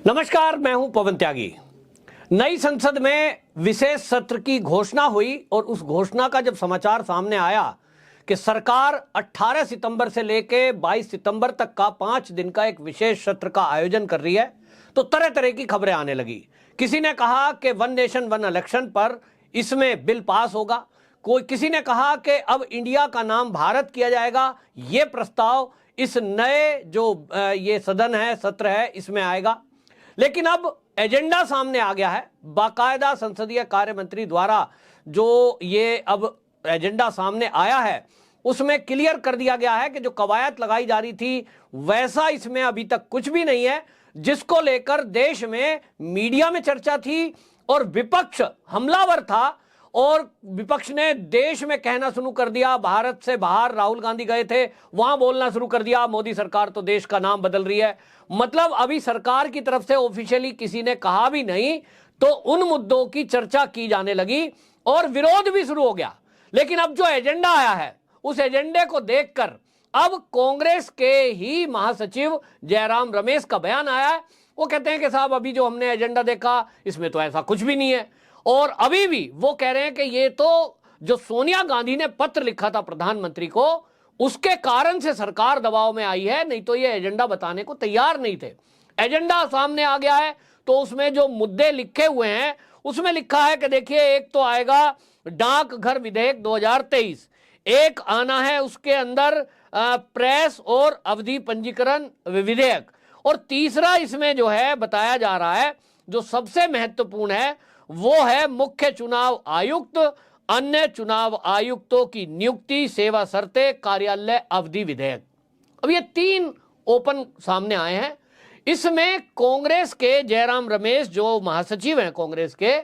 नमस्कार, मैं हूं पवन त्यागी। नई संसद में विशेष सत्र की घोषणा हुई और उस घोषणा का जब समाचार सामने आया कि सरकार 18 सितंबर से लेकर 22 सितंबर तक का 5 दिन का एक विशेष सत्र का आयोजन कर रही है, तो तरह तरह की खबरें आने लगी। किसी ने कहा कि वन नेशन वन इलेक्शन पर इसमें बिल पास होगा, किसी ने कहा कि अब इंडिया का नाम भारत किया जाएगा, ये प्रस्ताव इस नए जो ये सदन है, सत्र है, इसमें आएगा। लेकिन अब एजेंडा सामने आ गया है, बाकायदा संसदीय कार्य मंत्री द्वारा जो ये अब एजेंडा सामने आया है उसमें क्लियर कर दिया गया है कि जो कवायद लगाई जा रही थी वैसा इसमें अभी तक कुछ भी नहीं है, जिसको लेकर देश में मीडिया में चर्चा थी और विपक्ष हमलावर था और विपक्ष ने देश में कहना शुरू कर दिया। भारत से बाहर राहुल गांधी गए थे, वहां बोलना शुरू कर दिया मोदी सरकार तो देश का नाम बदल रही है। मतलब अभी सरकार की तरफ से ऑफिशियली किसी ने कहा भी नहीं, तो उन मुद्दों की चर्चा की जाने लगी और विरोध भी शुरू हो गया। लेकिन अब जो एजेंडा आया है उस एजेंडे को देखकर अब कांग्रेस के ही महासचिव जयराम रमेश का बयान आया है। वो कहते हैं कि साहब अभी जो हमने एजेंडा देखा इसमें तो ऐसा कुछ भी नहीं है, और अभी भी वो कह रहे हैं कि ये तो जो सोनिया गांधी ने पत्र लिखा था प्रधानमंत्री को उसके कारण से सरकार दबाव में आई है, नहीं तो ये एजेंडा बताने को तैयार नहीं थे। एजेंडा सामने आ गया है तो उसमें जो मुद्दे लिखे हुए हैं उसमें लिखा है कि देखिए, एक तो आएगा डाकघर विधेयक 2023, एक आना है उसके अंदर प्रेस और अवधि पंजीकरण विधेयक, और तीसरा इसमें जो है बताया जा रहा है जो सबसे महत्वपूर्ण है वो है मुख्य चुनाव आयुक्त, अन्य चुनाव आयुक्तों की नियुक्ति, सेवा शर्तें, कार्यालय अवधि विधेयक। अब ये तीन ओपन सामने आए हैं। इसमें कांग्रेस के जयराम रमेश जो महासचिव हैं कांग्रेस के,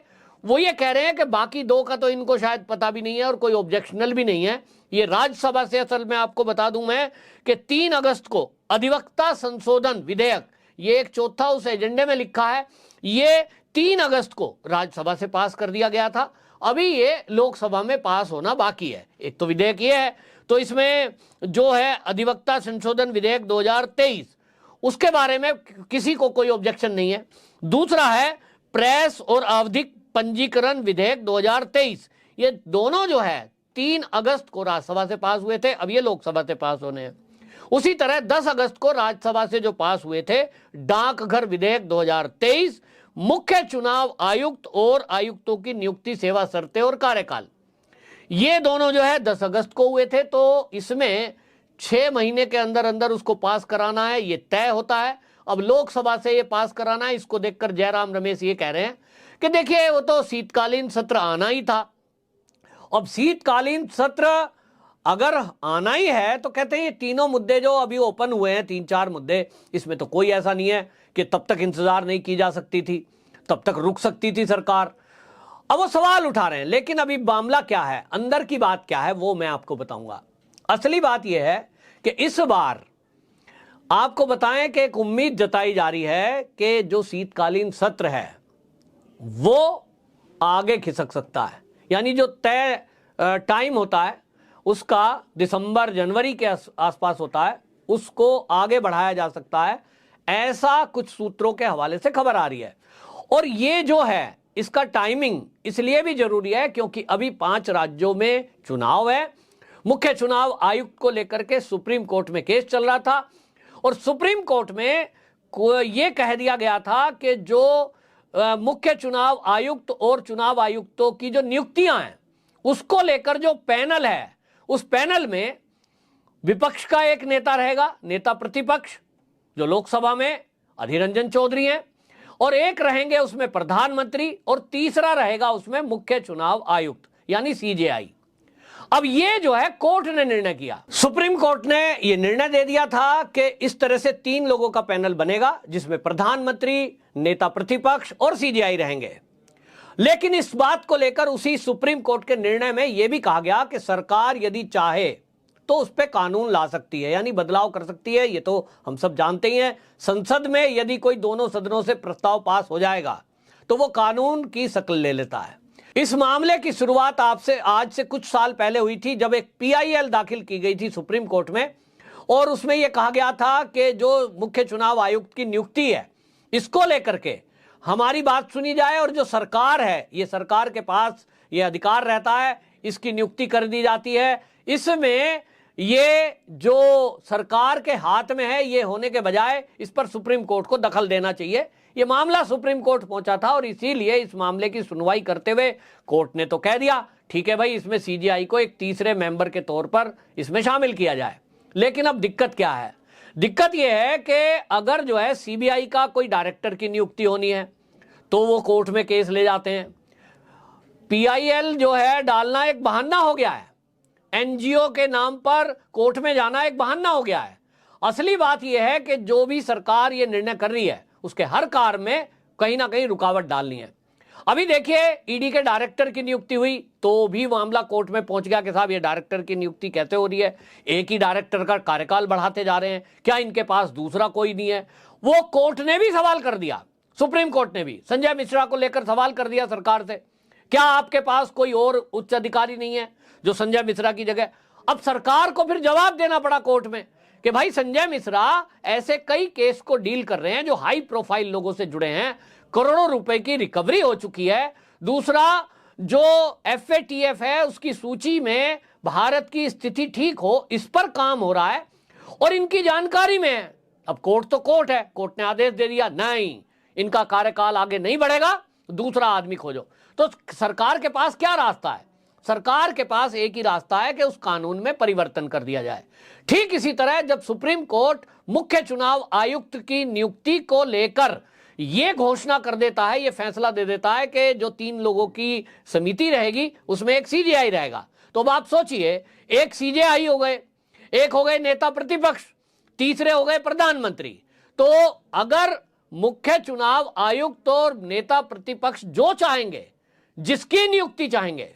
वो ये कह रहे हैं कि बाकी दो का तो इनको शायद पता भी नहीं है और कोई ऑब्जेक्शनल भी नहीं है। ये राज्यसभा से, असल में आपको बता दूं मैं कि 3 अगस्त को अधिवक्ता संशोधन विधेयक, ये एक चौथा उस एजेंडे में लिखा है, ये 3 अगस्त को राज्यसभा से पास कर दिया गया था। अभी ये लोकसभा में पास होना बाकी है। एक तो विधेयक ये है, तो इसमें जो है अधिवक्ता संशोधन विधेयक 2023, उसके बारे में किसी को कोई ऑब्जेक्शन नहीं है। दूसरा है प्रेस और आवधिक पंजीकरण विधेयक 2023, ये दोनों जो है 3 अगस्त को राज्यसभा से पास हुए थे, अब ये लोकसभा से पास होने हैं। उसी तरह 10 अगस्त को राज्यसभा से जो पास हुए थे डाकघर विधेयक 2023, मुख्य चुनाव आयुक्त और आयुक्तों की नियुक्ति, सेवा शर्तें और कार्यकाल, ये दोनों जो है 10 अगस्त को हुए थे। तो इसमें 6 महीने के अंदर अंदर उसको पास कराना है, ये तय होता है। अब लोकसभा से ये पास कराना है। इसको देखकर जयराम रमेश ये कह रहे हैं कि देखिए वो तो शीतकालीन सत्र आना ही था। अब शीतकालीन सत्र अगर आना ही है तो कहते हैं ये तीनों मुद्दे जो अभी ओपन हुए हैं, 3-4 मुद्दे, इसमें तो कोई ऐसा नहीं है कि तब तक इंतजार नहीं की जा सकती थी, तब तक रुक सकती थी सरकार। अब वो सवाल उठा रहे हैं, लेकिन अभी मामला क्या है, अंदर की बात क्या है वो मैं आपको बताऊंगा। असली बात यह है कि इस बार आपको बताएं कि एक उम्मीद जताई जा रही है कि जो शीतकालीन सत्र है वो आगे खिसक सकता है। यानी जो तय टाइम होता है उसका दिसंबर जनवरी के आसपास होता है, उसको आगे बढ़ाया जा सकता है, ऐसा कुछ सूत्रों के हवाले से खबर आ रही है। और ये जो है इसका टाइमिंग इसलिए भी जरूरी है क्योंकि अभी 5 राज्यों में चुनाव है। मुख्य चुनाव आयुक्त को लेकर के सुप्रीम कोर्ट में केस चल रहा था और सुप्रीम कोर्ट में यह कह दिया गया था कि जो मुख्य चुनाव आयुक्त और चुनाव आयुक्तों की जो नियुक्तियां हैं उसको लेकर जो पैनल है, उस पैनल में विपक्ष का एक नेता रहेगा, नेता प्रतिपक्ष जो लोकसभा में अधीर रंजन चौधरी हैं, और एक रहेंगे उसमें प्रधानमंत्री, और तीसरा रहेगा उसमें मुख्य चुनाव आयुक्त यानी सीजेआई। अब ये जो है कोर्ट ने निर्णय किया, सुप्रीम कोर्ट ने ये निर्णय दे दिया था कि इस तरह से 3 लोगों का पैनल बनेगा जिसमें प्रधानमंत्री, नेता प्रतिपक्ष और सीजेआई रहेंगे। लेकिन इस बात को लेकर उसी सुप्रीम कोर्ट के निर्णय में यह भी कहा गया कि सरकार यदि चाहे तो उस पर कानून ला सकती है, यानी बदलाव कर सकती है। ये तो हम सब जानते ही हैं, संसद में यदि कोई दोनों सदनों से प्रस्ताव पास हो जाएगा तो वो कानून की शक्ल ले लेता है। इस मामले की शुरुआत आज से कुछ साल पहले हुई थी जब एक PIL दाखिल की गई थी सुप्रीम कोर्ट में, और उसमें यह कहा गया था कि जो मुख्य चुनाव आयुक्त की नियुक्ति है इसको लेकर के हमारी बात सुनी जाए और जो सरकार है, ये सरकार के पास ये अधिकार रहता है, इसकी नियुक्ति कर दी जाती है। इसमें ये जो सरकार के हाथ में है, ये होने के बजाय इस पर सुप्रीम कोर्ट को दखल देना चाहिए। ये मामला सुप्रीम कोर्ट पहुंचा था और इसीलिए इस मामले की सुनवाई करते हुए कोर्ट ने तो कह दिया ठीक है भाई, इसमें सीजीआई को एक तीसरे मेंबर के तौर पर इसमें शामिल किया जाए। लेकिन अब दिक्कत क्या है? दिक्कत यह है कि अगर जो है सीबीआई का कोई डायरेक्टर की नियुक्ति होनी है तो वो कोर्ट में केस ले जाते हैं। पीआईएल जो है डालना एक बहाना हो गया है, एनजीओ के नाम पर कोर्ट में जाना एक बहाना हो गया है। असली बात यह है कि जो भी सरकार ये निर्णय कर रही है उसके हर कार्य में कहीं ना कहीं रुकावट डालनी है। अभी देखिए, ईडी के डायरेक्टर की नियुक्ति हुई तो भी मामला कोर्ट में पहुंच गया कि साहब ये डायरेक्टर की नियुक्ति कैसे हो रही है, एक ही डायरेक्टर का कार्यकाल बढ़ाते जा रहे हैं, क्या इनके पास दूसरा कोई नहीं है? वो कोर्ट ने भी सवाल कर दिया, सुप्रीम कोर्ट ने भी संजय मिश्रा को लेकर सवाल कर दिया सरकार से, क्या आपके पास कोई और उच्च अधिकारी नहीं है जो संजय मिश्रा की जगह? अब सरकार को फिर जवाब देना पड़ा कोर्ट में कि भाई संजय मिश्रा ऐसे कई केस को डील कर रहे हैं जो हाई प्रोफाइल लोगों से जुड़े हैं, करोड़ों रुपए की रिकवरी हो चुकी है। दूसरा, जो एफएटीएफ है उसकी सूची में भारत की स्थिति ठीक हो, इस पर काम हो रहा है और इनकी जानकारी में है। अब कोर्ट तो कोर्ट है, कोर्ट ने आदेश दे दिया नहीं, इनका कार्यकाल आगे नहीं बढ़ेगा, दूसरा आदमी खोजो। तो सरकार के पास क्या रास्ता है? सरकार के पास एक ही रास्ता है कि उस कानून में परिवर्तन कर दिया जाए। ठीक इसी तरह जब सुप्रीम कोर्ट मुख्य चुनाव आयुक्त की नियुक्ति को लेकर यह घोषणा कर देता है, यह फैसला दे देता है कि जो 3 लोगों की समिति रहेगी उसमें एक सीजेआई रहेगा, तो अब आप सोचिए, एक सीजेआई हो गए, एक हो गए नेता प्रतिपक्ष, तीसरे हो गए प्रधानमंत्री। तो अगर मुख्य चुनाव आयुक्त और नेता प्रतिपक्ष जो चाहेंगे, जिसकी नियुक्ति चाहेंगे,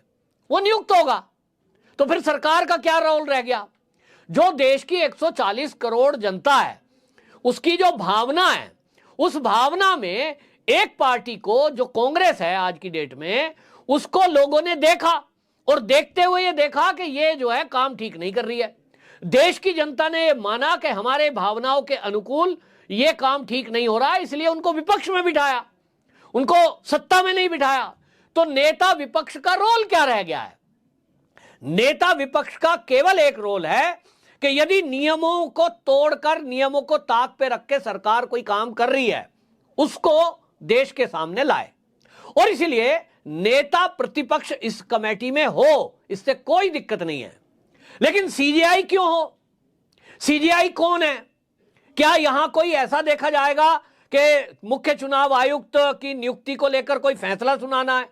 वो नियुक्त होगा, तो फिर सरकार का क्या रोल रह गया? जो देश की 140 करोड़ जनता है उसकी जो भावना है, उस भावना में एक पार्टी को, जो कांग्रेस है आज की डेट में, उसको लोगों ने देखा और देखते हुए ये देखा कि ये जो है काम ठीक नहीं कर रही है। देश की जनता ने ये माना कि हमारे भावनाओं के अनुकूल ये काम ठीक नहीं हो रहा है, इसलिए उनको विपक्ष में बिठाया, उनको सत्ता में नहीं बिठाया। तो नेता विपक्ष का रोल क्या रह गया है? नेता विपक्ष का केवल एक रोल है कि यदि नियमों को तोड़कर, नियमों को ताक पे रख के सरकार कोई काम कर रही है, उसको देश के सामने लाए। और इसलिए नेता प्रतिपक्ष इस कमेटी में हो, इससे कोई दिक्कत नहीं है। लेकिन सीजीआई क्यों हो? सीजीआई कौन है? क्या यहां कोई ऐसा देखा जाएगा कि मुख्य चुनाव आयुक्त की नियुक्ति को लेकर कोई फैसला सुनाना है?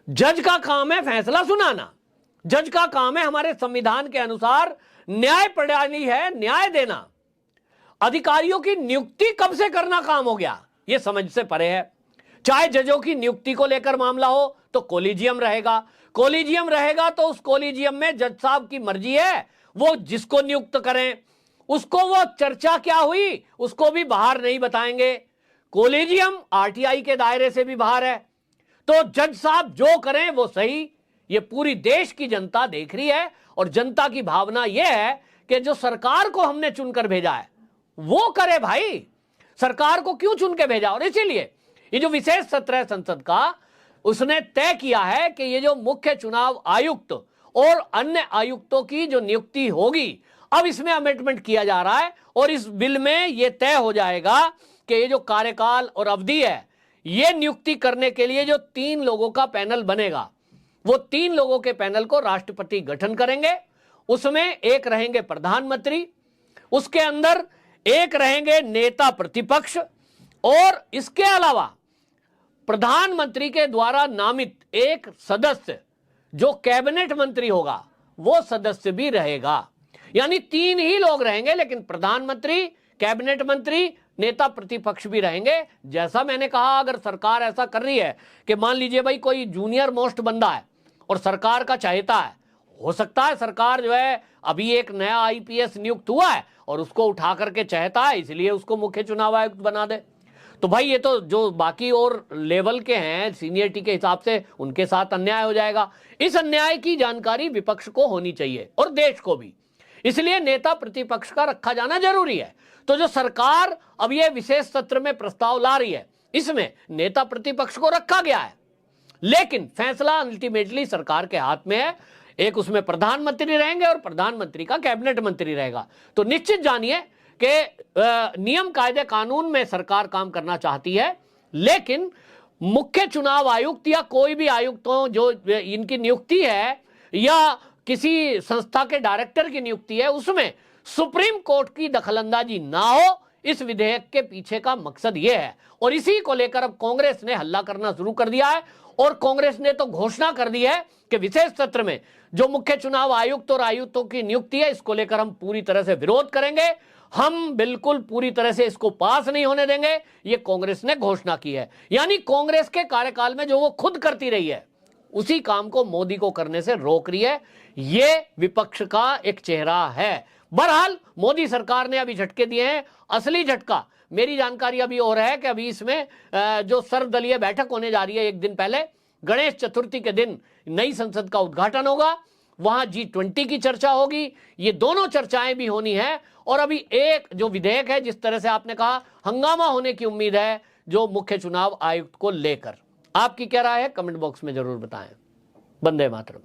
जज का काम है फैसला सुनाना, जज का काम है हमारे संविधान के अनुसार न्याय प्रणाली है न्याय देना। अधिकारियों की नियुक्ति कब से करना काम हो गया, यह समझ से परे है। चाहे जजों की नियुक्ति को लेकर मामला हो तो कोलिजियम रहेगा, कोलिजियम रहेगा तो उस कोलिजियम में जज साहब की मर्जी है, वो जिसको नियुक्त करें, उसको वो चर्चा क्या हुई उसको भी बाहर नहीं बताएंगे। कोलिजियम आरटीआई के दायरे से भी बाहर है, तो जज साहब जो करें वो सही। ये पूरी देश की जनता देख रही है और जनता की भावना यह है कि जो सरकार को हमने चुनकर भेजा है वो करे भाई, सरकार को क्यों चुन के भेजा? और इसीलिए ये जो विशेष सत्र है संसद का, उसने तय किया है कि ये जो मुख्य चुनाव आयुक्त और अन्य आयुक्तों की जो नियुक्ति होगी, अब इसमें अमेंडमेंट किया जा रहा है और इस बिल में यह तय हो जाएगा कि ये जो कार्यकाल और अवधि है, ये नियुक्ति करने के लिए जो 3 लोगों का पैनल बनेगा, वो 3 लोगों के पैनल को राष्ट्रपति गठन करेंगे। उसमें एक रहेंगे प्रधानमंत्री, उसके अंदर एक रहेंगे नेता प्रतिपक्ष, और इसके अलावा प्रधानमंत्री के द्वारा नामित एक सदस्य जो कैबिनेट मंत्री होगा, वो सदस्य भी रहेगा। यानी 3 ही लोग रहेंगे, लेकिन प्रधानमंत्री, कैबिनेट मंत्री, नेता प्रतिपक्ष भी रहेंगे। जैसा मैंने कहा, अगर सरकार ऐसा कर रही है कि मान लीजिए भाई कोई जूनियर मोस्ट बंदा है और सरकार का चाहता है, हो सकता है सरकार जो है अभी एक नया आईपीएस नियुक्त हुआ है और उसको उठा करके चाहता है, इसलिए उसको मुख्य चुनाव आयुक्त बना दे। तो भाई ये तो जो बाकी और लेवल के हैं सीनियरिटी के हिसाब से, उनके साथ अन्याय हो जाएगा। इस अन्याय की जानकारी विपक्ष को होनी चाहिए और देश को भी। इसलिए नेता प्रतिपक्ष का रखा जाना जरूरी है। तो जो सरकार अब ये विशेष सत्र में प्रस्ताव ला रही है, इसमें नेता प्रतिपक्ष को रखा गया है, लेकिन फैसला अल्टीमेटली सरकार के हाथ में है। एक उसमें प्रधानमंत्री रहेंगे और प्रधानमंत्री का कैबिनेट मंत्री रहेगा। तो निश्चित जानिए कि नियम कायदे कानून में सरकार काम करना चाहती है, लेकिन मुख्य चुनाव आयुक्त या कोई भी आयुक्तों जो इनकी नियुक्ति है या किसी संस्था के डायरेक्टर की नियुक्ति है, उसमें सुप्रीम कोर्ट की दखलंदाजी ना हो, इस विधेयक के पीछे का मकसद यह है। और इसी को लेकर अब कांग्रेस ने हल्ला करना शुरू कर दिया है और कांग्रेस ने तो घोषणा कर दी है कि विशेष सत्र में जो मुख्य चुनाव आयुक्त और आयुक्तों की नियुक्ति है, इसको लेकर हम पूरी तरह से विरोध करेंगे, हम बिल्कुल पूरी तरह से इसको पास नहीं होने देंगे, ये कांग्रेस ने घोषणा की है। यानी कांग्रेस के कार्यकाल में जो वो खुद करती रही है, उसी काम को मोदी को करने से रोक रही है। ये विपक्ष का एक चेहरा है। बहरहाल मोदी सरकार ने अभी झटके दिए हैं। असली झटका मेरी जानकारी अभी हो रहा है कि अभी इसमें जो सर्वदलीय बैठक होने जा रही है, एक दिन पहले गणेश चतुर्थी के दिन नई संसद का उद्घाटन होगा, वहां G20 की चर्चा होगी। ये दोनों चर्चाएं भी होनी है। और अभी एक जो विधेयक है, जिस तरह से आपने कहा, हंगामा होने की उम्मीद है जो मुख्य चुनाव आयुक्त को लेकर। आपकी क्या राय है, कमेंट बॉक्स में जरूर बताएं। वंदे मातरम।